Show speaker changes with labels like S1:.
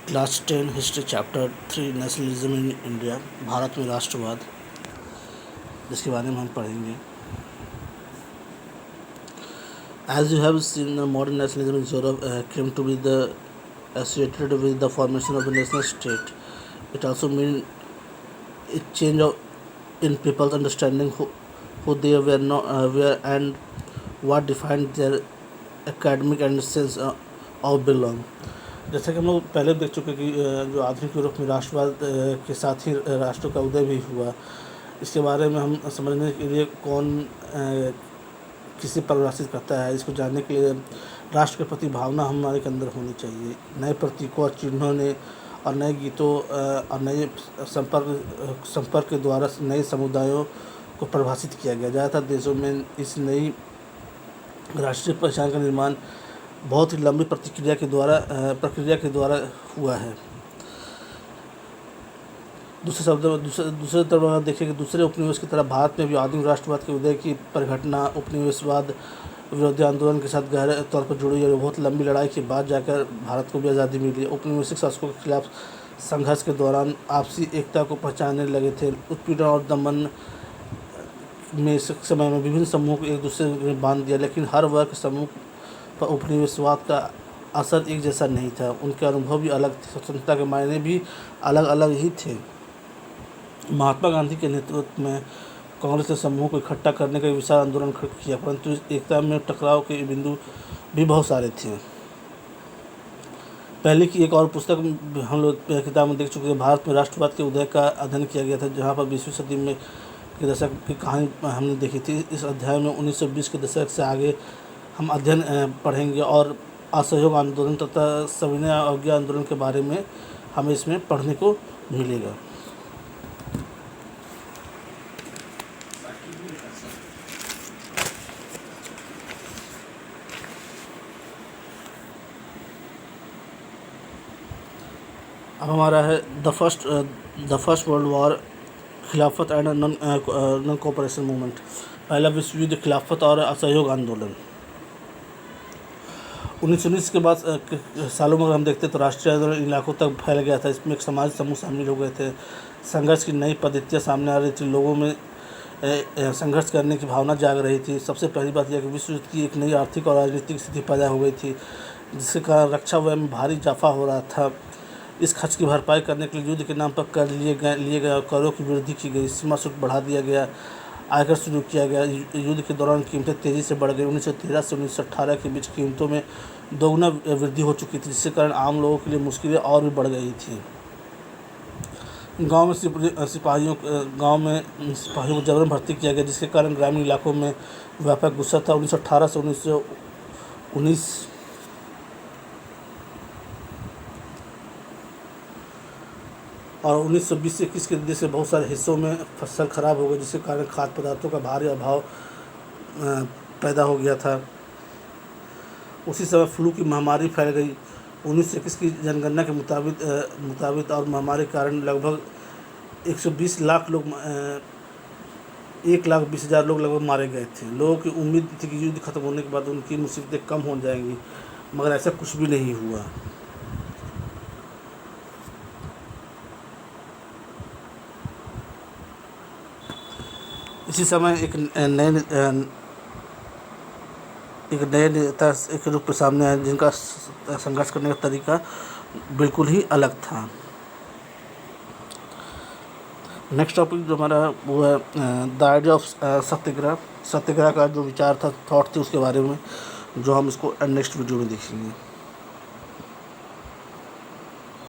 S1: Class 10 history chapter 3 nationalism in India, Bharat में राष्ट्रवाद, जिसके बारे में हम पढ़ेंगे। As you have seen, modern nationalism in Europe came to be associated with the formation of a national state. It also means a change in people's understanding who they were and what defined their academic and sense of belong. जैसा कि हम लोग पहले देख चुके कि जो आधुनिक यूरोप में राष्ट्रवाद के साथ ही राष्ट्रों का उदय भी हुआ। इसके बारे में हम समझने के लिए कौन किसे परिभाषित करता है, इसको जानने के लिए राष्ट्र के प्रति भावना हमारे के अंदर होनी चाहिए। नए प्रतीकों और चिन्हों ने और नए गीतों और नए संपर्क के द्वारा नए समुदायों को परिभाषित किया गया। ज़्यादातर देशों में इस नई राष्ट्रीय पहचान का निर्माण बहुत ही लंबी प्रक्रिया के द्वारा हुआ है। दूसरे तरफ अगर देखें कि दूसरे उपनिवेश की तरह भारत में भी आधुनिक राष्ट्रवाद के उदय की परिघटना उपनिवेशवाद विरोधी आंदोलन के साथ गहरे तौर पर जुड़ी है। बहुत लंबी लड़ाई के बाद जाकर भारत को भी आज़ादी मिली। औपनिवेशिक शासकों के खिलाफ संघर्ष के दौरान आपसी एकता को पहचानने लगे थे। उत्पीड़न और दमन में समय में विभिन्न समूहों को एक दूसरे में बांध दिया, लेकिन हर वर्ग समूह पर उपनिवेशवाद का असर एक जैसा नहीं था। उनके अनुभव भी अलग थे, स्वतंत्रता के मायने भी अलग अलग ही थे। महात्मा गांधी के नेतृत्व में कांग्रेस ने समूहों को इकट्ठा करने का विशाल आंदोलन किया, परंतु इस एकता में टकराव के बिंदु भी बहुत सारे थे। पहले की एक और पुस्तक हम लोग किताब में देख चुके हैं, भारत में राष्ट्रवाद के उदय का अध्ययन किया गया था, जहाँ पर 20वीं सदी में के दशक की कहानी हमने देखी थी। इस अध्याय में 1920 के दशक से आगे हम अध्ययन पढ़ेंगे और असहयोग आंदोलन तथा सविनय अवज्ञा आंदोलन के बारे में हमें इसमें पढ़ने को मिलेगा। अब हमारा है द फर्स्ट वर्ल्ड वॉर, खिलाफत एंड नॉन कोऑपरेशन मूवमेंट। पहला विश्व युद्ध, खिलाफत और असहयोग आंदोलन। 1919 के बाद सालों में अगर हम देखते तो राष्ट्रीय आंदोलन इलाकों तक फैल गया था। इसमें एक समाज समूह शामिल हो गए थे। संघर्ष की नई पद्धतियाँ सामने आ रही थी। लोगों में संघर्ष करने की भावना जाग रही थी। सबसे पहली बात यह कि विश्व युद्ध की एक नई आर्थिक और राजनीतिक स्थिति पैदा हो गई थी, जिसके कारण रक्षा व्यय में भारी इजाफा हो रहा था। इस खर्च की भरपाई करने के लिए युद्ध के नाम पर कर लिए गए और करों की वृद्धि की गई। सीमा शुल्क बढ़ा दिया गया, आयकर शुरू किया गया। युद्ध के दौरान कीमतें तेज़ी से बढ़ गई। 1913 से 1918 के बीच कीमतों में दोगुना वृद्धि हो चुकी थी, जिसके कारण आम लोगों के लिए मुश्किलें और भी बढ़ गई थी। गांव में सिपाहियों को जबरन भर्ती किया गया, जिसके कारण ग्रामीण इलाकों में व्यापक गुस्सा था। 1918 से 1919 और 1920 से 21 के दशक से बहुत सारे हिस्सों में फसल खराब हो गई, जिसके कारण खाद्य पदार्थों का भारी अभाव पैदा हो गया था। उसी समय फ्लू की महामारी फैल गई। 1921 की जनगणना के मुताबिक और महामारी के कारण लगभग 120 लाख लोग 1,20,000 लोग लगभग मारे गए थे। लोगों की उम्मीद थी कि युद्ध खत्म होने के बाद उनकी मुसीबतें कम हो जाएंगी, मगर ऐसा कुछ भी नहीं हुआ। इसी समय एक नए नेता एक रूप के सामने आए, जिनका संघर्ष करने का तरीका बिल्कुल ही अलग था। नेक्स्ट टॉपिक जो हमारा वो है द आइडिया ऑफ सत्याग्रह का जो विचार था, थॉट थे, उसके बारे में जो हम इसको नेक्स्ट वीडियो में देखेंगे।